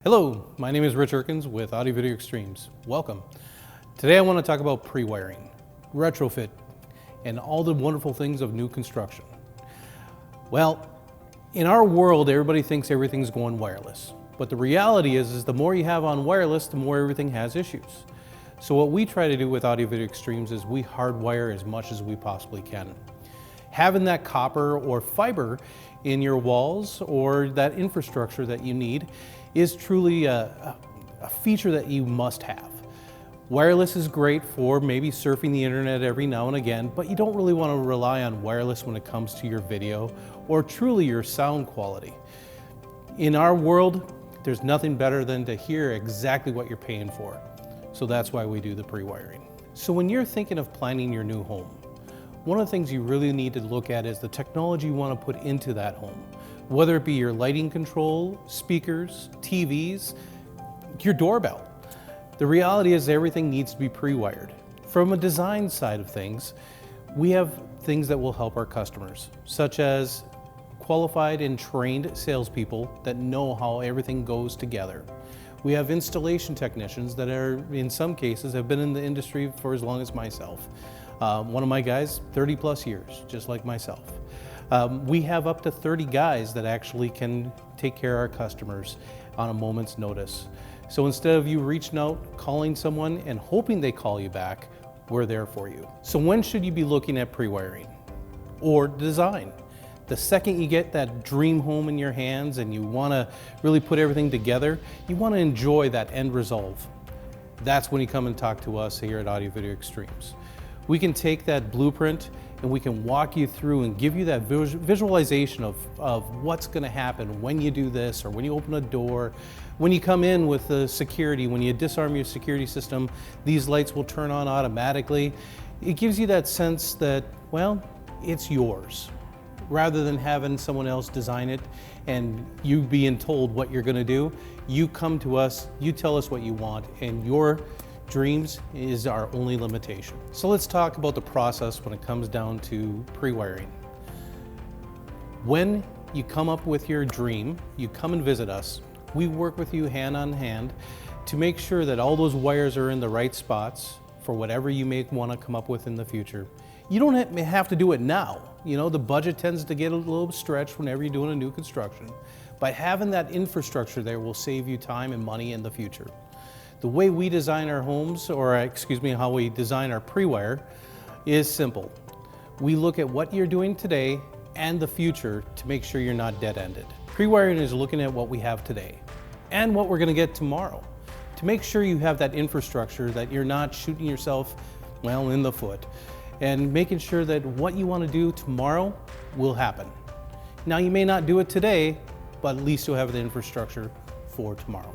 Hello, my name is Rich Erkins with Audio Video Extremes. Welcome. Today I want to talk about pre-wiring, retrofit, and all the wonderful things of new construction. Well, in our world, everybody thinks everything's going wireless. But the reality is the more you have on wireless, the more everything has issues. So what we try to do with Audio Video Extremes is we hardwire as much as we possibly can. Having that copper or fiber in your walls or that infrastructure that you need is truly a feature that you must have. Wireless is great for maybe surfing the internet every now and again, but you don't really want to rely on wireless when it comes to your video or truly your sound quality. In our world, there's nothing better than to hear exactly what you're paying for. So that's why we do the pre-wiring. So when you're thinking of planning your new home, one of the things you really need to look at is the technology you want to put into that home. Whether it be your lighting control, speakers, TVs, your doorbell. The reality is everything needs to be pre-wired. From a design side of things, we have things that will help our customers, such as qualified and trained salespeople that know how everything goes together. We have installation technicians that are, in some cases, have been in the industry for as long as myself. One of my guys, 30 plus years, just like myself. We have up to 30 guys that actually can take care of our customers on a moment's notice. So instead of you reaching out, calling someone and hoping they call you back, we're there for you. So when should you be looking at pre-wiring or design? The second you get that dream home in your hands and you want to really put everything together, you want to enjoy that end result. That's when you come and talk to us here at Audio Video Extremes. We can take that blueprint and we can walk you through and give you that visualization of what's going to happen when you do this, or when you open a door, when you come in with the security, when you disarm your security system, these lights will turn on automatically. It gives you that sense that, well, it's yours, rather than having someone else design it and you being told what you're going to do. You come to us, you tell us what you want, and your dreams is our only limitation. So let's talk about the process when it comes down to pre-wiring. When you come up with your dream, you come and visit us. We work with you hand on hand to make sure that all those wires are in the right spots for whatever you may want to come up with in the future. You don't have to do it now. You know, the budget tends to get a little stretched whenever you're doing a new construction. But having that infrastructure there will save you time and money in the future. The way we design our homes, or how we design our pre-wire, is simple. We look at what you're doing today and the future to make sure you're not dead-ended. Pre-wiring is looking at what we have today and what we're going to get tomorrow to make sure you have that infrastructure, that you're not shooting yourself, well, in the foot, and making sure that what you want to do tomorrow will happen. Now, you may not do it today, but at least you'll have the infrastructure for tomorrow.